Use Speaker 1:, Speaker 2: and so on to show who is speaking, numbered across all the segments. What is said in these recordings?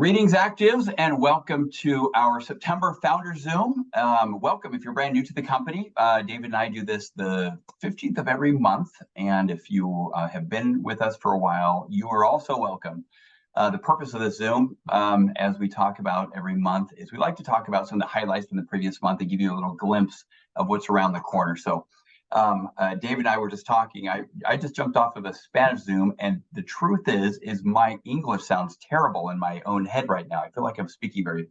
Speaker 1: Greetings, Actives, and welcome to our September Founder Zoom. Welcome if you're brand new to the company. David and I do this the 15th of every month, and if you have been with us for a while, you are also welcome. The purpose of this Zoom, as we talk about every month, is we like to talk about some of the highlights from the previous month and give you a little glimpse of what's around the corner. So David and I were just talking. I just jumped off of a Spanish Zoom, and the truth is my English sounds terrible in my own head right now. I feel like I'm speaking very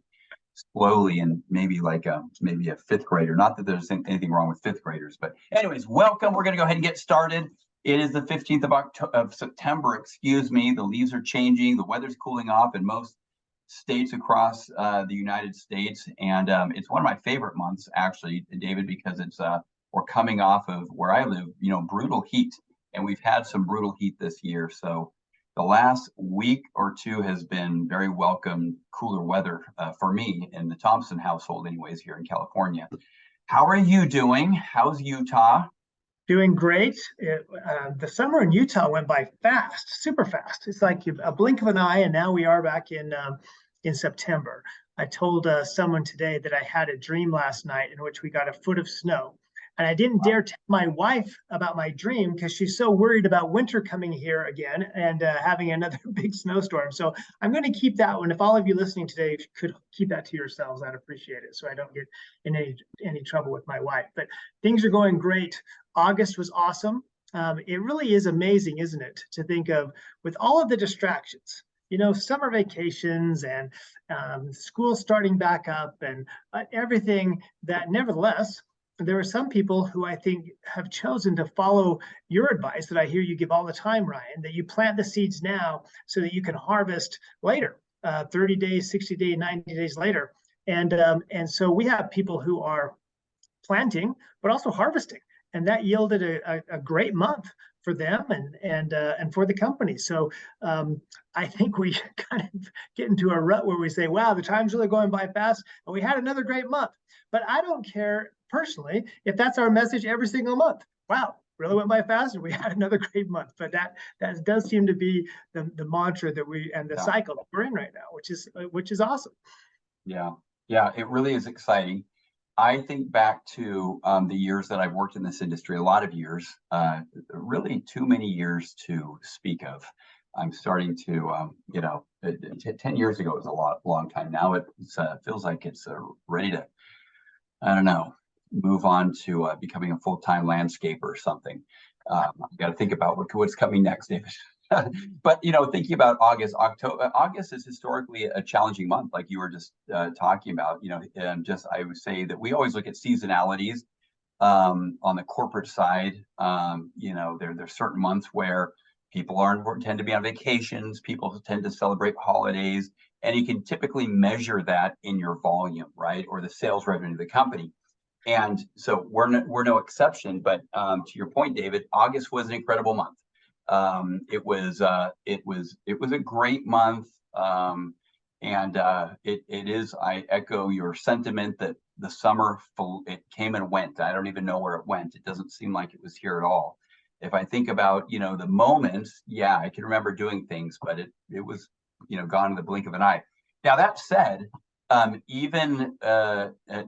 Speaker 1: slowly and maybe like maybe a fifth grader. Not that there's anything wrong with fifth graders, but anyways, welcome. We're going to go ahead and get started. It is the 15th of September. Excuse me. The leaves are changing. The weather's cooling off in most states across the United States, and it's one of my favorite months, actually, David, because it's we're coming off of where I live, brutal heat, and we've had some brutal heat this year. So the last week or two has been very welcome, cooler weather for me in the Thompson household, anyways, here in California. How are you doing? How's Utah?
Speaker 2: Doing great. The summer in Utah went by fast, super fast. It's like a blink of an eye, and now we are back in September. I told someone today that I had a dream last night in which we got a foot of snow. And I didn't dare tell my wife about my dream because she's so worried about winter coming here again and having another big snowstorm. So I'm going to keep that one. If all of you listening today could keep that to yourselves, I'd appreciate it so I don't get in any trouble with my wife. But things are going great. August was awesome. It really is amazing, isn't it, to think of with all of the distractions, summer vacations and school starting back up and everything that nevertheless, there are some people who I think have chosen to follow your advice that I hear you give all the time, Ryan, that you plant the seeds now so that you can harvest later, 30 days, 60 days, 90 days later. And so we have people who are planting, but also harvesting. And that yielded a great month for them and for the company. So I think we kind of get into a rut where we say, wow, the time's really going by fast, and we had another great month. But I don't care personally if that's our message every single month. Wow, really went by fast, and we had another great month. But that does seem to be the mantra that the cycle that we're in right now, which is awesome.
Speaker 1: Yeah, it really is exciting. I think back to the years that I've worked in this industry, a lot of years, really too many years to speak of. I'm starting to, 10 years ago was a long time. Now it feels like it's ready to, I don't know, move on to becoming a full-time landscaper or something. I've got to think about what's coming next, David. But thinking about August is historically a challenging month, like you were just talking about. And I would say that we always look at seasonalities on the corporate side. There's certain months where people tend to be on vacations, people tend to celebrate holidays, and you can typically measure that in your volume, right, or the sales revenue of the company. And so we're no exception. But to your point, David, August was an incredible month. It was a great month, and it is. I echo your sentiment that the summer it came and went. I don't even know where it went. It doesn't seem like it was here at all. If I think about the moments, yeah, I can remember doing things, but it was gone in the blink of an eye. Now that said, even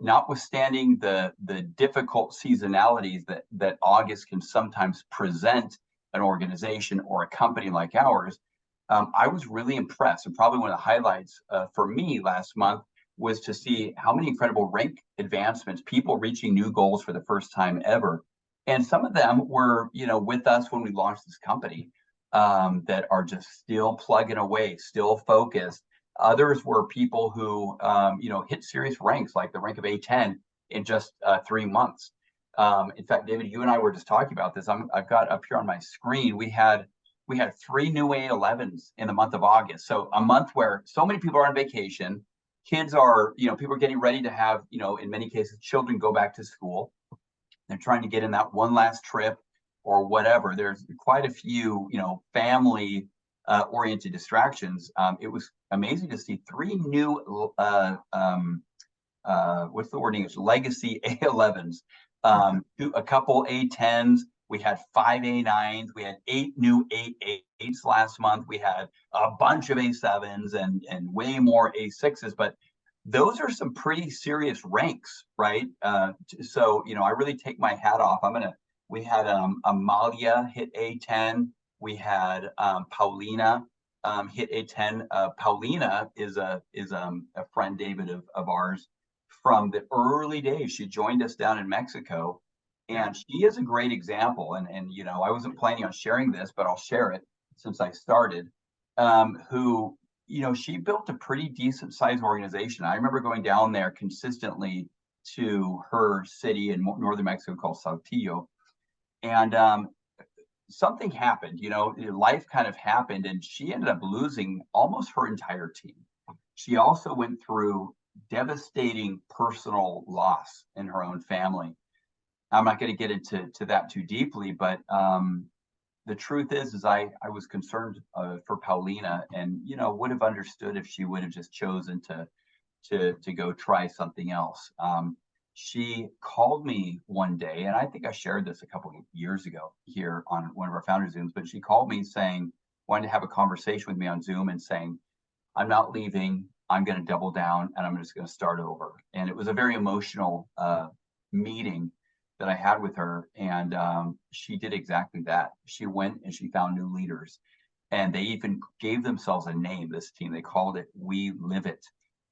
Speaker 1: notwithstanding the difficult seasonalities that August can sometimes present an organization or a company like ours, I was really impressed. And probably one of the highlights for me last month was to see how many incredible rank advancements, people reaching new goals for the first time ever. And some of them were, with us when we launched this company, that are just still plugging away, still focused. Others were people who, hit serious ranks, like the rank of A10 in just 3 months. In fact, David, you and I were just talking about this. I've got up here on my screen, we had 3 new A11s in the month of August. So a month where so many people are on vacation, kids are, people are getting ready to have, in many cases, children go back to school. They're trying to get in that one last trip or whatever. There's quite a few, family oriented distractions. It was amazing to see 3 new, what's the wording? It's legacy A11s. A couple A10s, We had 5 A9s. We had 8 new 8.8s last month. We had a bunch of A7s and way more A6s. But those are some pretty serious ranks, right? So, you know, I really take my hat off. We had Amalia hit A10. We had Paulina hit A10. Paulina is a friend, David, of ours from the early days. She joined us down in Mexico, and she is a great example. And you know, I wasn't planning on sharing this, but I'll share it since I started. Who, you know, she built a pretty decent sized organization. I remember going down there consistently to her city in northern Mexico called Saltillo, and something happened. You know, life kind of happened, and she ended up losing almost her entire team. She also went through devastating personal loss in her own family. I'm not going to get into that too deeply, but the truth is I was concerned for Paulina, and you know, would have understood if she would have just chosen to go try something else. She called me one day, and I think I shared this a couple of years ago here on one of our founder Zooms, but she called me saying, wanted to have a conversation with me on Zoom and saying, I'm not leaving. I'm going to double down and I'm just going to start over. And it was a very emotional meeting that I had with her. And she did exactly that. She went and she found new leaders, and they even gave themselves a name, this team. They called it We Live It.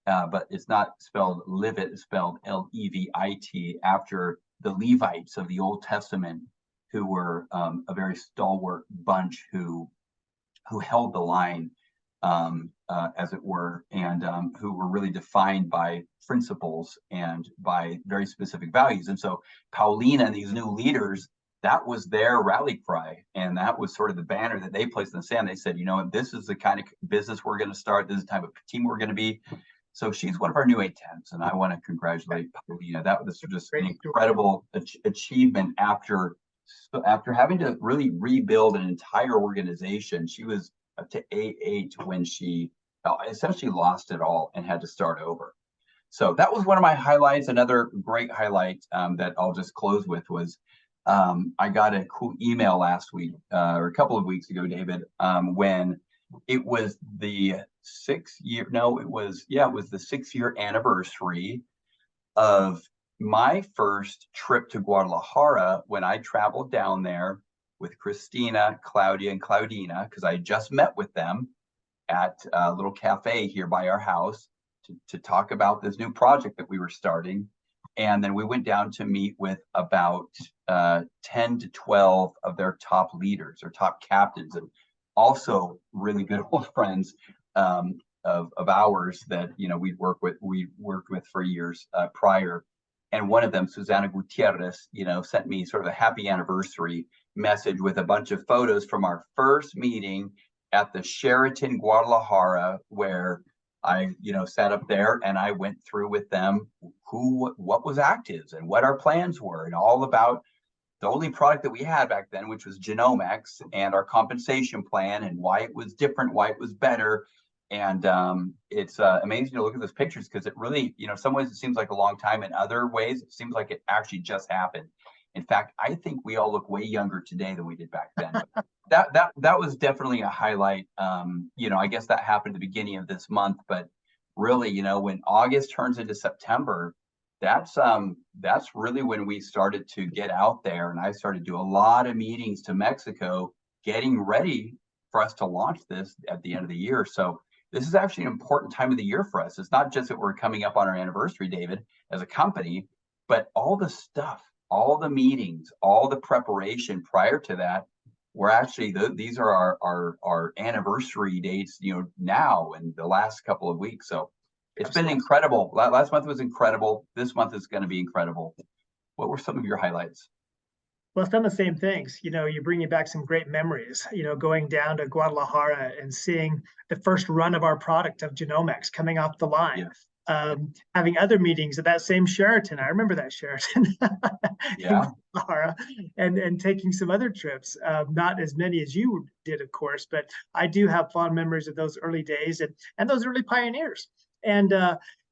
Speaker 1: But it's not spelled live it, it's spelled Levit, after the Levites of the Old Testament, who were a very stalwart bunch who held the line, as it were, and who were really defined by principles and by very specific values. And so Paulina and these new leaders, that was their rally cry, and that was sort of the banner that they placed in the sand. They said, you know, this is the kind of business we're going to start. This is the type of team we're going to be. So she's one of our new A10s, and I want to congratulate Paulina. That was just an incredible achievement after having to really rebuild an entire organization. She was up to A8 when she essentially lost it all and had to start over. So that was one of my highlights. Another great highlight that I'll just close with was I got a cool email last week or a couple of weeks ago, David, when it was the 6-year, no, it was the 6-year anniversary of my first trip to Guadalajara, when I traveled down there with Christina, Claudia, and Claudina, because I just met with them at a little cafe here by our house to talk about this new project that we were starting. And then we went down to meet with about 10 to 12 of their top leaders or top captains, and also really good old friends of ours that, you know, we worked with for years prior. And one of them, Susana Gutierrez, you know, sent me sort of a happy anniversary message with a bunch of photos from our first meeting at the Sheraton Guadalajara, where I, you know, sat up there and I went through with them what was ACTIVZ and what our plans were, and all about the only product that we had back then, which was genomics, and our compensation plan and why it was different, why it was better. And it's amazing to look at those pictures, because it really, you know, in some ways it seems like a long time. In other ways, it seems like it actually just happened. In fact, I think we all look way younger today than we did back then. that was definitely a highlight. You know, I guess that happened at the beginning of this month, but really, you know, when August turns into September, that's really when we started to get out there, and I started to do a lot of meetings to Mexico, getting ready for us to launch this at the end of the year. So this is actually an important time of the year for us. It's not just that we're coming up on our anniversary, David, as a company, but all the stuff, all the meetings, all the preparation prior to that, we're actually, these are our anniversary dates, you know, now in the last couple of weeks. So it's been incredible. Last month was incredible. This month is going to be incredible. What were some of your highlights?
Speaker 2: Well, some of the same things. You know, you're bringing back some great memories, you know, going down to Guadalajara and seeing the first run of our product of Genomics coming off the line. Yeah. Having other meetings at that same Sheraton. I remember that Sheraton. Yeah. and taking some other trips, not as many as you did, of course, but I do have fond memories of those early days and those early pioneers. And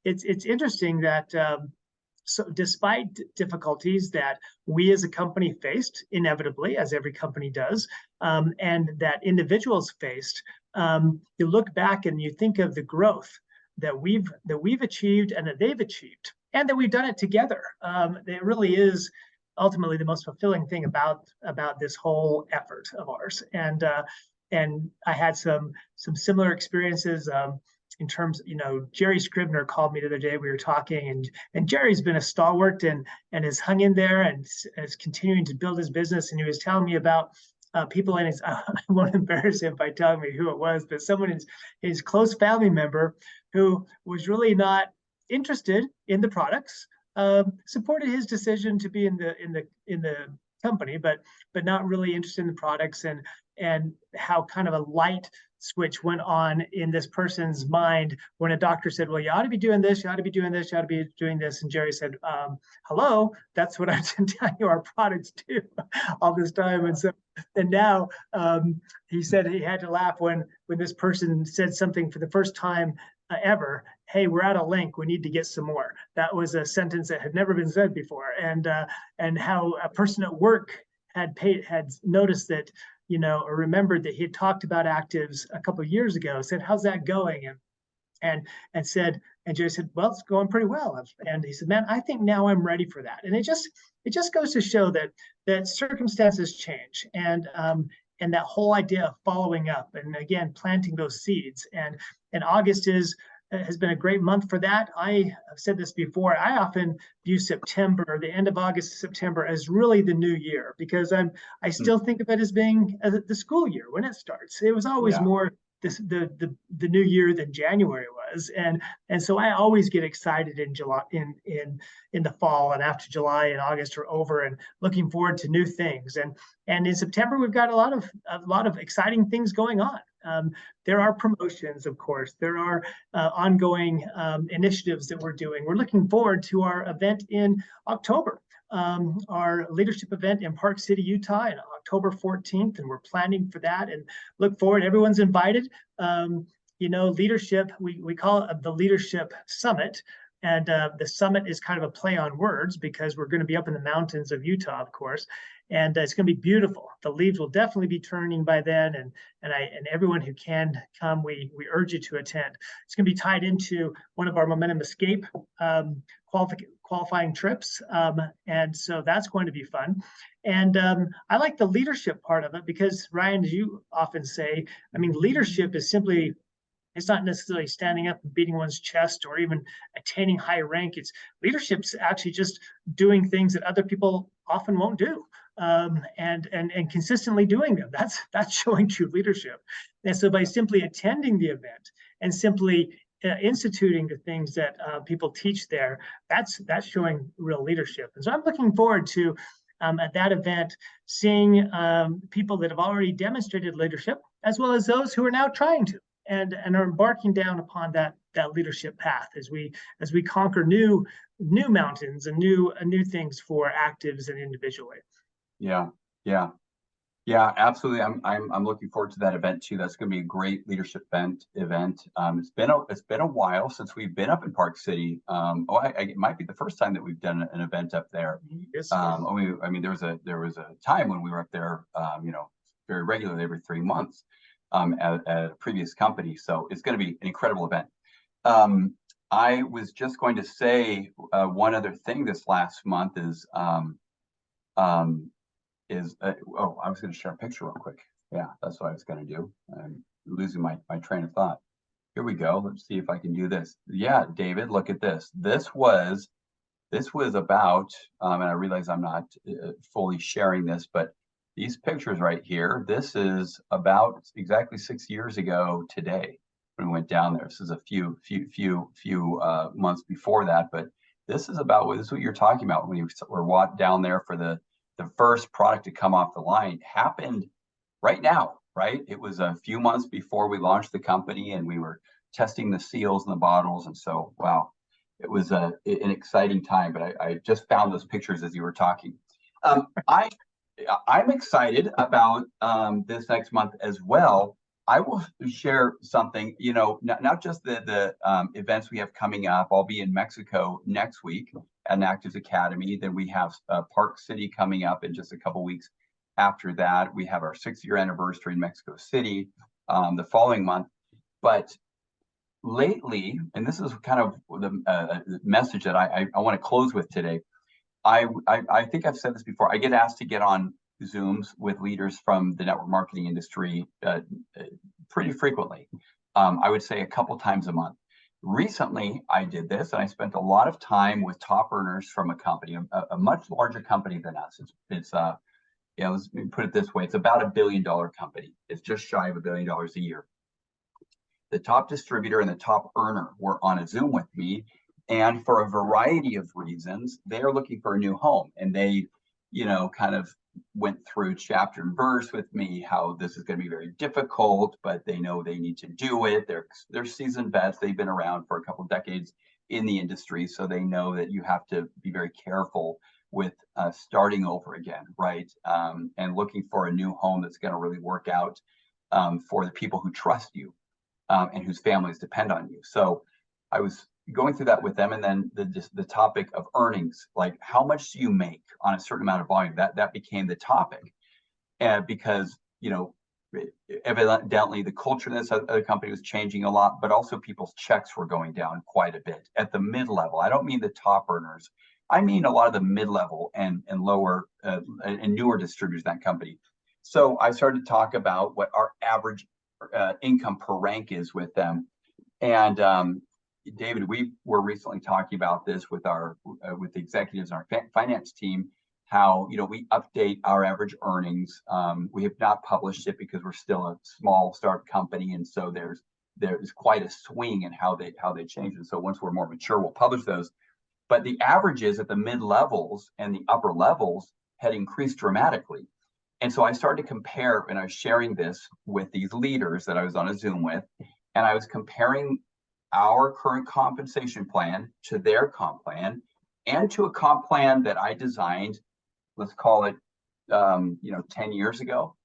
Speaker 2: it's interesting that So despite difficulties that we as a company faced, inevitably, as every company does, and that individuals faced, you look back and you think of the growth that we've achieved and that they've achieved, and that we've done it together. It really is ultimately the most fulfilling thing about this whole effort of ours. And I had some similar experiences. In terms, Jerry Scribner called me the other day. We were talking, and Jerry's been a stalwart and has hung in there and is continuing to build his business. And he was telling me about people in his, I won't embarrass him by telling me who it was, but someone in his close family member who was really not interested in the products, supported his decision to be in the company, but not really interested in the products, and how kind of a light switch went on in this person's mind when a doctor said, well, you ought to be doing this, you ought to be doing this, you ought to be doing this. And Jerry said, hello, that's what I've been telling you our products do all this time. And now he said he had to laugh when this person said something for the first time ever, hey, we're out of link, we need to get some more. That was a sentence that had never been said before. And how a person at work had noticed that, or remembered that he had talked about ACTIVZ a couple of years ago, said, how's that going? And Jerry said, well, it's going pretty well. And he said, man, I think now I'm ready for that. And it just goes to show that circumstances change, and that whole idea of following up, and again, planting those seeds. And August has been a great month for that. I have said this before. I often view September, the end of August, September, as really the new year, because I still think of it as being the school year when it starts. It was always more the new year than January was, and so I always get excited in July, in the fall, and after July and August are over, and looking forward to new things. And in September we've got a lot of exciting things going on. There are promotions, of course. There are ongoing initiatives that we're doing. We're looking forward to our event in October, our leadership event in Park City, Utah, on October 14th, and we're planning for that and look forward. Everyone's invited. Leadership, we call it the Leadership Summit. And the summit is kind of a play on words, because we're going to be up in the mountains of Utah, of course, and it's going to be beautiful. The leaves will definitely be turning by then, and everyone who can come, we urge you to attend. It's going to be tied into one of our Momentum Escape qualifying trips, and so that's going to be fun. And I like the leadership part of it, because Ryan, as you often say, I mean, leadership is simply, it's not necessarily standing up and beating one's chest or even attaining high rank. It's leadership's actually just doing things that other people often won't do, and consistently doing them. That's showing true leadership. And so by simply attending the event and simply instituting the things that people teach there, that's showing real leadership. And so I'm looking forward to at that event seeing people that have already demonstrated leadership, as well as those who are now trying to, and are embarking down upon that leadership path as we conquer new mountains and new things for ACTIVZ and individually.
Speaker 1: Yeah, absolutely. I'm looking forward to that event too. That's going to be a great leadership event. It's been a while since we've been up in Park City. It might be the first time that we've done an event up there.
Speaker 2: Yes.
Speaker 1: There was a time when we were up there, very regularly every 3 months. At a previous company. So it's going to be an incredible event. I was just going to say one other thing this last month is I was going to share a picture real quick. Yeah, that's what I was going to do. I'm losing my train of thought. Here we go. Let's see if I can do this. Yeah, David, look at this. This was about, and I realize I'm not fully sharing this, but these pictures right here, this is about exactly 6 years ago today when we went down there. This is a few months before that, but this is what you're talking about when you were down there for the first product to come off the line. Happened right now, right? It was a few months before we launched the company, and we were testing the seals and the bottles, and so wow, it was an exciting time. But I just found those pictures as you were talking. I'm excited about this next month as well. I will share something, not just the events we have coming up. I'll be in Mexico next week and ACTIVZ Academy. Then we have Park City coming up in just a couple weeks. After that, we have our 6-year anniversary in Mexico City the following month. But lately, and this is kind of the message that I want to close with today. I think I've said this before. I get asked to get on Zooms with leaders from the network marketing industry pretty frequently. I would say a couple times a month. Recently, I did this, and I spent a lot of time with top earners from a company, a much larger company than us. It's let's put it this way: it's about $1 billion company. It's just shy of $1 billion a year. The top distributor and the top earner were on a Zoom with me, and for a variety of reasons, they are looking for a new home, and they, kind of went through chapter and verse with me how this is going to be very difficult, but they know they need to do it. They're seasoned vets. They've been around for a couple of decades in the industry, so they know that you have to be very careful with starting over again, right? And looking for a new home that's going to really work out for the people who trust you and whose families depend on you. So I was going through that with them, and then the topic of earnings, like how much do you make on a certain amount of volume, that became the topic. And because evidently the culture in this other company was changing a lot, but also people's checks were going down quite a bit at the mid-level. I don't mean the top earners. I mean a lot of the mid-level and lower and newer distributors in that company. So I started to talk about what our average income per rank is with them. And David, we were recently talking about this with with the executives and our finance team, how we update our average earnings. We have not published it because we're still a small start company, and so there's quite a swing in how they change. And so once we're more mature, we'll publish those. But the averages at the mid levels and the upper levels had increased dramatically. And so I started to compare, and I was sharing this with these leaders that I was on a Zoom with, and I was comparing our current compensation plan to their comp plan and to a comp plan that I designed, let's call it, 10 years ago,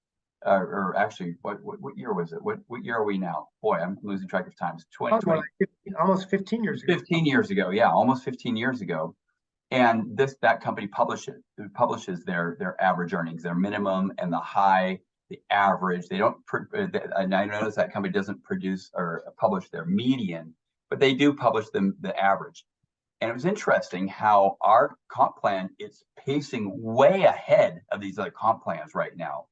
Speaker 1: or actually, what year was it? What year are we now? Boy, I'm losing track of time. It's 2020.
Speaker 2: Almost 15 years ago.
Speaker 1: 15 years ago, yeah, almost 15 years ago. And that company publishes their average earnings, their minimum and the high, the average. They don't, and I notice that company doesn't produce or publish their median, but they do publish the average. And it was interesting how our comp plan is pacing way ahead of these other comp plans right now.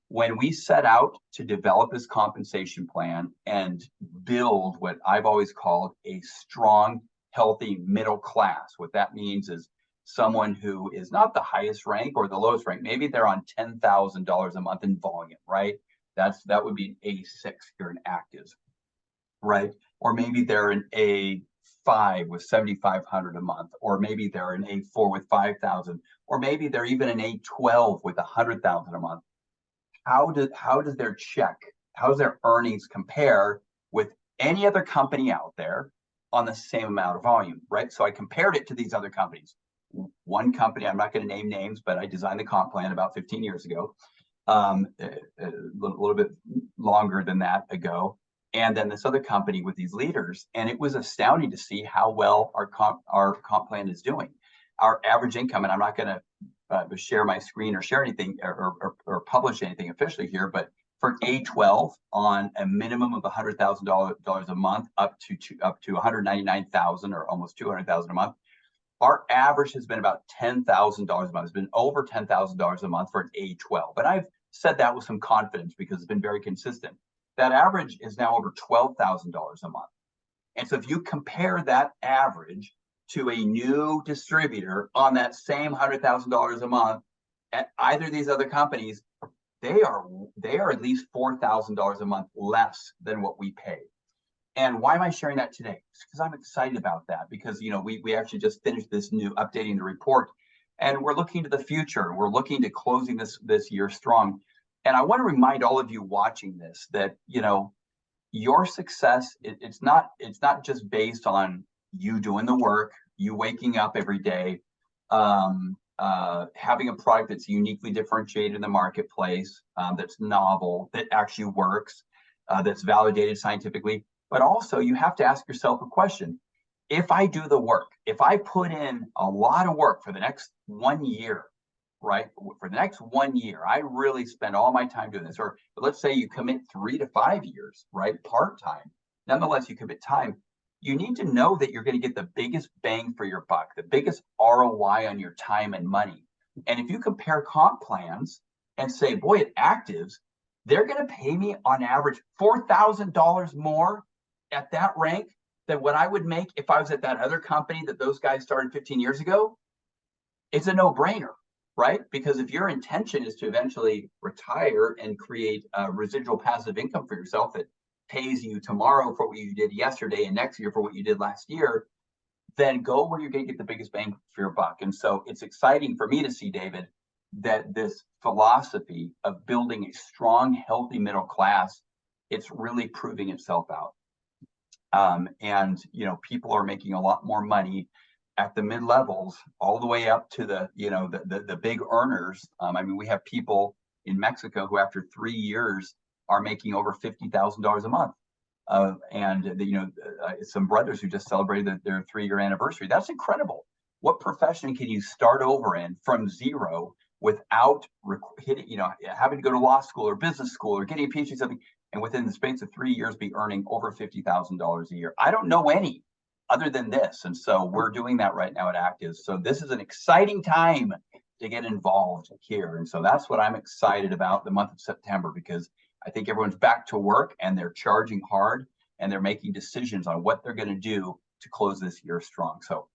Speaker 1: When we set out to develop this compensation plan and build what I've always called a strong, healthy middle class, what that means is someone who is not the highest rank or the lowest rank. Maybe they're on $10,000 a month in volume, right? That would be an A6 here in ACTIVZ, right? Or maybe they're an A5 with $7,500 a month, or maybe they're an A4 with $5,000, or maybe they're even an A12 with $100,000 a month. How does their earnings compare with any other company out there on the same amount of volume, right? So I compared it to these other companies. One company, I'm not going to name names, but I designed the comp plan about 15 years ago, a little bit longer than that ago. And then this other company with these leaders, and it was astounding to see how well our comp plan is doing. Our average income, and I'm not going to share my screen or share anything or publish anything officially here, but for A12 on a minimum of $100,000 a month up to $199,000 or almost $200,000 a month, our average has been about $10,000 a month. It's been over $10,000 a month for an A12. But I've said that with some confidence because it's been very consistent. That average is now over $12,000 a month. And so if you compare that average to a new distributor on that same $100,000 a month at either of these other companies, they are at least $4,000 a month less than what we pay. And why am I sharing that today? It's because I'm excited about that, because we actually just finished this new updating the report, and we're looking to the future. We're looking to closing this year strong. And I want to remind all of you watching this that your success, it's not just based on you doing the work, you waking up every day, having a product that's uniquely differentiated in the marketplace, that's novel, that actually works, that's validated scientifically. But also you have to ask yourself a question. if I do the work, if I put in a lot of work for the next 1 year, right? For the next 1 year, I really spend all my time doing this. Or let's say you commit 3 to 5 years, right? Part-time. Nonetheless, you commit time. You need to know that you're going to get the biggest bang for your buck, the biggest ROI on your time and money. And if you compare comp plans and say, boy, at ACTIVZ, they're going to pay me on average $4,000 more at that rank than what I would make if I was at that other company that those guys started 15 years ago, it's a no-brainer, right? Because if your intention is to eventually retire and create a residual passive income for yourself that pays you tomorrow for what you did yesterday and next year for what you did last year, then go where you're going to get the biggest bang for your buck. And so it's exciting for me to see, David, that this philosophy of building a strong, healthy middle class, it's really proving itself out. And people are making a lot more money at the mid levels, all the way up to the big earners. I mean, we have people in Mexico who, after 3 years, are making over $50,000 a month. Some brothers who just celebrated their 3-year anniversary. That's incredible. What profession can you start over in from zero without having to go to law school or business school or getting a PhD or something, and within the space of 3 years be earning over $50,000 a year? I don't know any other than this. And so we're doing that right now at ACTIVZ. So this is an exciting time to get involved here. And so that's what I'm excited about the month of September, because I think everyone's back to work and they're charging hard and they're making decisions on what they're going to do to close this year strong. So,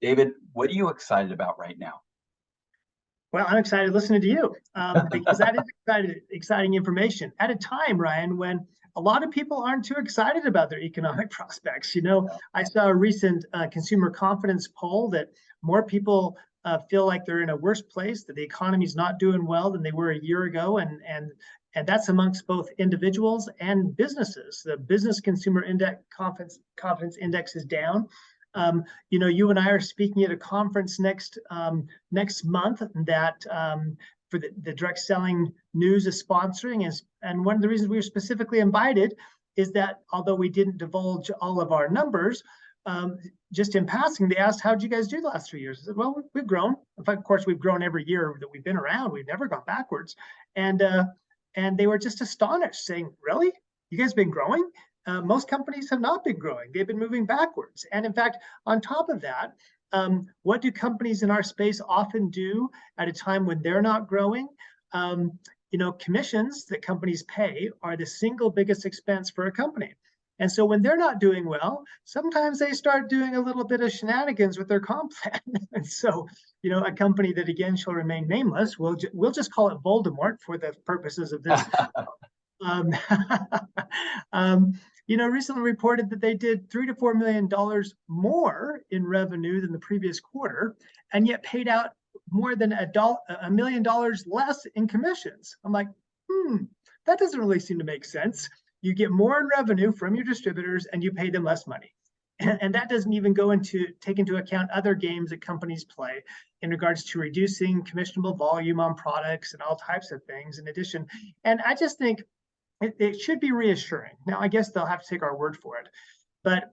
Speaker 1: David, what are you excited about right now?
Speaker 2: Well, I'm excited listening to you because that is exciting information at a time, Ryan, when a lot of people aren't too excited about their economic prospects. I saw a recent consumer confidence poll that more people feel like they're in a worse place, that the economy's not doing well than they were a year ago, and that's amongst both individuals and businesses. The business consumer index confidence index is down. You and I are speaking at a conference next month that for the direct selling news is sponsoring, and one of the reasons we were specifically invited is that although we didn't divulge all of our numbers, just in passing, they asked, "How'd you guys do the last 3 years?" I said, "Well, we've grown. In fact, of course, we've grown every year that we've been around. We've never gone backwards." And they were just astonished, saying, "Really? You guys been growing?" Most companies have not been growing. They've been moving backwards. And in fact, on top of that, what do companies in our space often do at a time when they're not growing? Commissions that companies pay are the single biggest expense for a company. And so when they're not doing well, sometimes they start doing a little bit of shenanigans with their comp plan. And so, a company that, again, shall remain nameless, we'll just call it Voldemort for the purposes of this. Recently reported that they did $3 to $4 million more in revenue than the previous quarter, and yet paid out more than $1 million less in commissions. I'm like, that doesn't really seem to make sense. You get more in revenue from your distributors and you pay them less money. And that doesn't even take into account other games that companies play in regards to reducing commissionable volume on products and all types of things in addition. And I just think it should be reassuring. Now, I guess they'll have to take our word for it. But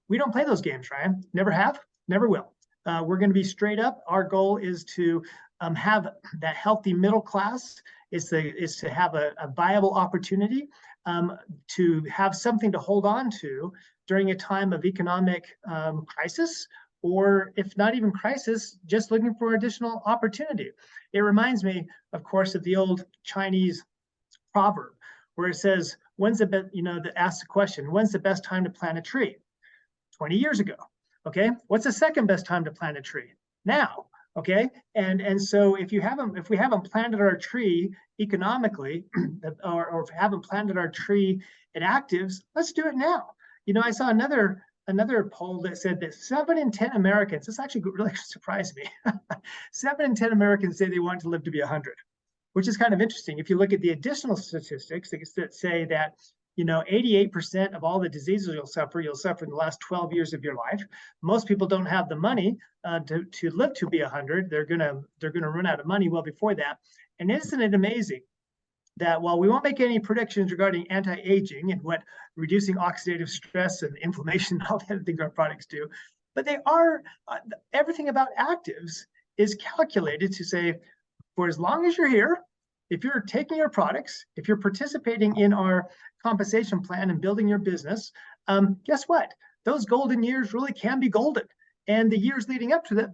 Speaker 2: we don't play those games, Ryan. Never have, never will. We're going to be straight up. Our goal is to have that healthy middle class, is to have a viable opportunity, to have something to hold on to during a time of economic crisis, or if not even crisis, just looking for additional opportunity. It reminds me, of course, of the old Chinese proverb where it says, that asks the question, when's the best time to plant a tree? 20 years ago. Okay. What's the second best time to plant a tree? Now. Okay. And so if we haven't planted our tree economically, or if we haven't planted our tree at ACTIVZ, let's do it now. I saw another poll that said that 7 in 10 Americans, this actually really surprised me. 7 in 10 Americans say they want to live to be 100, which is kind of interesting. If you look at the additional statistics that say that 88% of all the diseases you'll suffer in the last 12 years of your life. Most people don't have the money to live to be 100. They're gonna run out of money well before that. And isn't it amazing that while we won't make any predictions regarding anti-aging and what reducing oxidative stress and inflammation, all the other things our products do, but they are, everything about ACTIVZ is calculated to say, for as long as you're here, if you're taking our products, if you're participating in our compensation plan and building your business, guess what? Those golden years really can be golden. And the years leading up to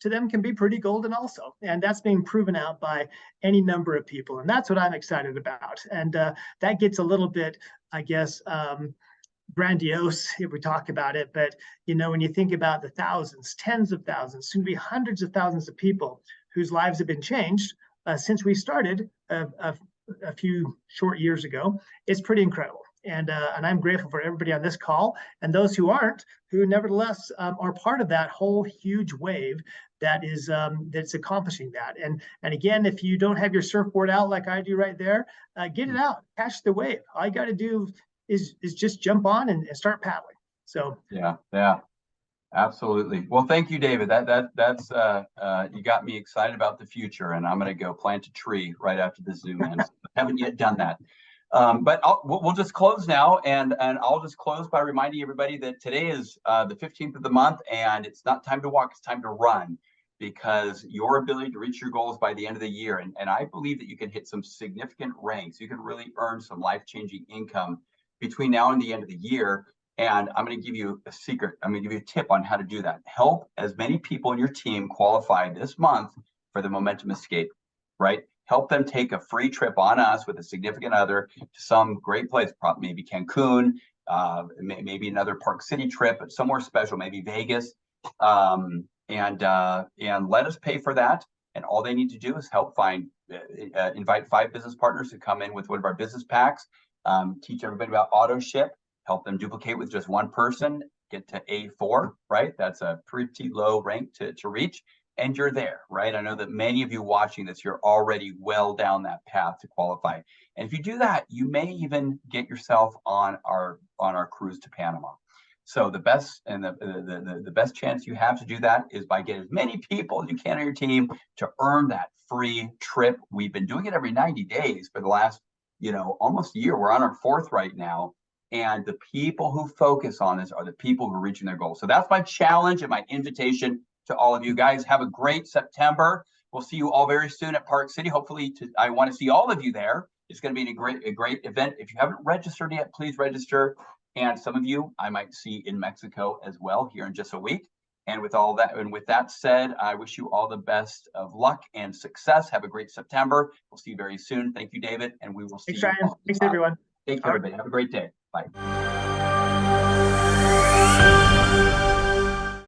Speaker 2: them can be pretty golden also. And that's being proven out by any number of people. And that's what I'm excited about. And that gets a little bit, I guess, grandiose if we talk about it. But, when you think about the thousands, tens of thousands, soon to be hundreds of thousands of people whose lives have been changed since we started a few short years ago, it's pretty incredible. And I'm grateful for everybody on this call and those who aren't, who nevertheless are part of that whole huge wave that is that's accomplishing that. And again, if you don't have your surfboard out like I do right there, get it out, catch the wave. All you got to do is just jump on and start paddling. So
Speaker 1: yeah. Absolutely. Well, thank you, David. That's you got me excited about the future, and I'm going to go plant a tree right after the Zoom ends. I haven't yet done that, but we'll just close now, and I'll just close by reminding everybody that today is the 15th of the month, and it's not time to walk; it's time to run, because your ability to reach your goals by the end of the year, and I believe that you can hit some significant ranks. You can really earn some life-changing income between now and the end of the year. And I'm going to give you a secret. I'm going to give you a tip on how to do that. Help as many people in your team qualify this month for the Momentum Escape, right? Help them take a free trip on us with a significant other to some great place, maybe Cancun, maybe another Park City trip, but somewhere special, maybe Vegas. And let us pay for that. And all they need to do is help invite 5 business partners to come in with one of our business packs, teach everybody about auto ship, help them duplicate with just one person, get to A4, right? That's a pretty low rank to reach, and you're there, right? I know that many of you watching this, you're already well down that path to qualify. And if you do that, you may even get yourself on our cruise to Panama. So the best and the best chance you have to do that is by getting as many people as you can on your team to earn that free trip. We've been doing it every 90 days for the last, almost a year. We're on our 4th right now. And the people who focus on this are the people who are reaching their goals. So that's my challenge and my invitation to all of you guys. Have a great September. We'll see you all very soon at Park City. Hopefully, I want to see all of you there. It's going to be a great event. If you haven't registered yet, please register. And some of you I might see in Mexico as well here in just a week. And with that said, I wish you all the best of luck and success. Have a great September. We'll see you very soon. Thank you, David, and we will see you.
Speaker 2: Thanks, everyone.
Speaker 1: Thanks, everybody. Have a great day. Bye.